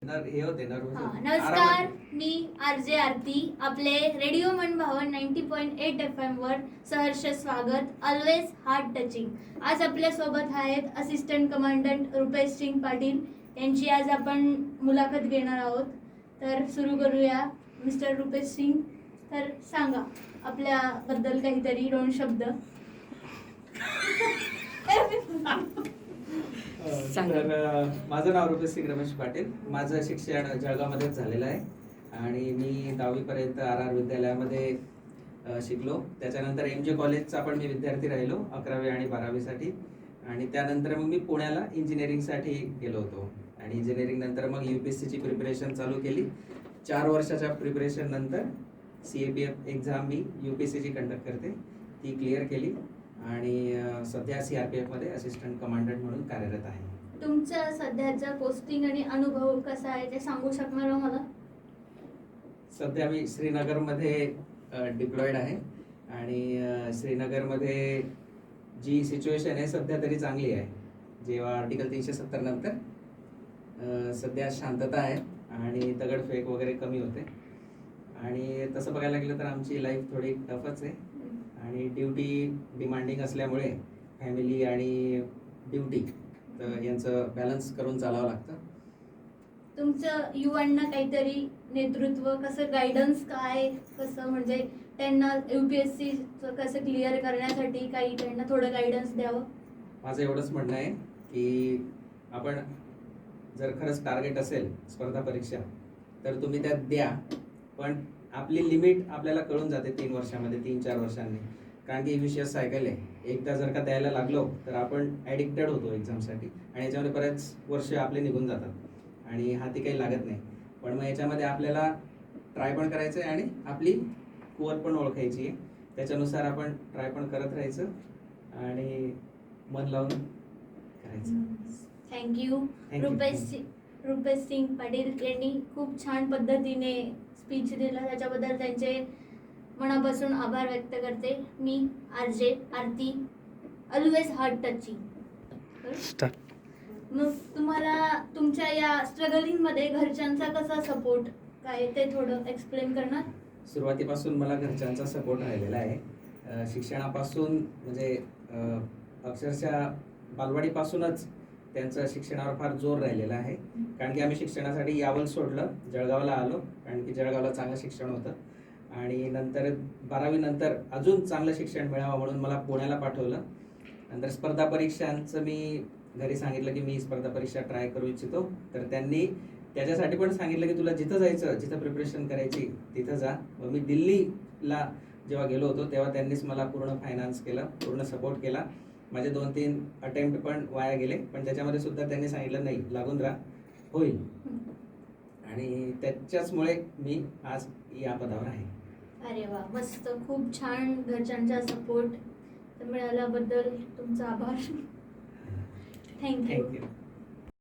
नमस्कार, मी आरजे आरती. आपले रेडिओ मनभावन 90.8 FM वर सहर्ष स्वागत. Always heart touching. आज आपल्या सोबत आहेत असिस्टंट कमांडंट रुपेश सिंग पाटील यांची आज आपण मुलाखत घेणार आहोत. तर सुरू करूया. मिस्टर रुपेश सिंग, तर सांगा आपल्याबद्दल काहीतरी 2 शब्द. तर माझं नाव रुपेश सिंग रमेश पाटील. माझं शिक्षण जळगावमध्येच झालेलं आहे आणि मी 10वी पर्यंत RR विद्यालयामध्ये शिकलो. त्याच्यानंतर MJ कॉलेजचा पण मी विद्यार्थी राहिलो 11वी आणि 12वीसाठी. आणि त्यानंतर मग मी पुण्याला इंजिनिअरिंगसाठी गेलो होतो आणि इंजिनिअरिंग नंतर मग UPSCची प्रिपरेशन चालू केली. 4 वर्षाच्या प्रिपरेशन नंतर CAPF एक्झाम मी UPSCची कंडक्ट करते, ती क्लिअर केली आणि सध्या CRPF मध्ये असिस्टंट कमांडंट म्हणून कार्यरत आहे. तुमचा सध्याचा पोस्टिंग आणि अनुभव कसा आहे ते सांगू शकणार मला? सध्या मी श्रीनगरमध्ये डिप्लॉईड आहे आणि श्रीनगरमध्ये जी सिच्युएशन आहे सध्या तरी चांगली आहे. जेव्हा आर्टिकल 370 नंतर सध्या शांतता आहे आणि दगडफेक वगैरे कमी होते आणि तसं बघायला गेलं तर आमची लाईफ थोडी टफच आहे आणि ड्युटी डिमांडिंग असल्यामुळे फॅमिली आणि ड्युटी तर यांचं बॅलन्स करून चालावं लागतं. तुमचं युवांना काहीतरी नेतृत्व कसं, गायडन्स काय कसं, म्हणजे त्यांना UPSC कसं क्लिअर करण्यासाठी काही त्यांना थोडं गायडन्स द्यावं? माझं एवढंच म्हणणं आहे की आपण जर खरंच टार्गेट असेल स्पर्धा परीक्षा तर तुम्ही त्यात द्या, पण आपली लिमिट आपल्याला कळून जाते 3 वर्षामध्ये, 3-4 वर्षांनी. कारण की विशेष सायकल आहे. एकदा जर का द्यायला लागलो तर आपण ॲडिक्टेड होतो एक्झामसाठी आणि याच्यामध्ये बरेच वर्ष आपले निघून जातात आणि हाती काही लागत नाही. पण मग याच्यामध्ये आपल्याला ट्राय पण करायचं आहे आणि आपली कुवत पण ओळखायची आहे. त्याच्यानुसार आपण ट्राय पण करत राहायचं आणि मन लावून करायचं. थँक्यू. रुपेश सिंग पाटील यांनी खूप छान पद्धतीने स्पीच दिला, त्याच्याबद्दल त्यांचे मनापासून आभार व्यक्त करते. मी RJ आरती, ऑलवेज हार्ट टचिंग. मग तुम्हाला तुमच्या या स्ट्रगलिंग मध्ये घरच्यांचा कसा सपोर्ट काय ते थोडं एक्सप्लेन करणार? सुरुवातीपासून मला घरच्यांचा सपोर्ट राहिलेला आहे. शिक्षणापासून म्हणजे अक्षरशः बालवाडीपासूनच त्यांचं शिक्षणावर फार जोर राहिलेला आहे. कारण की आम्ही शिक्षणासाठी यावल सोडलं, जळगावला आलो कारण की जळगावला चांगलं शिक्षण होतं आणि नंतर 12वी नंतर अजून चांगलं शिक्षण मिळावं म्हणून मला पुण्याला पाठवलं. नंतर स्पर्धा परीक्षांचं मी घरी सांगितलं की मी स्पर्धा परीक्षा ट्राय करू इच्छितो, तर त्यांनी त्याच्यासाठी पण सांगितलं की तुला जिथं जायचं, जिथं प्रिपरेशन करायची तिथं जा. मग मी दिल्लीला जेव्हा गेलो होतो तेव्हा त्यांनीच मला पूर्ण फायनान्स केलं, पूर्ण सपोर्ट केला. माझे 2-3 अटेम्प्ट पण वाया गेले, पण त्याच्यामध्ये सुद्धा त्यांनी सांगितलं नाही, लागून राहा, होईल. आणि त्याच्याचमुळे मी आज या पदावर आहे. अरे वा, मस्त, खूप छान. घरच्यांचा सपोर्ट मिळाल्याबद्दल तुमचा आभार. थँक्यू.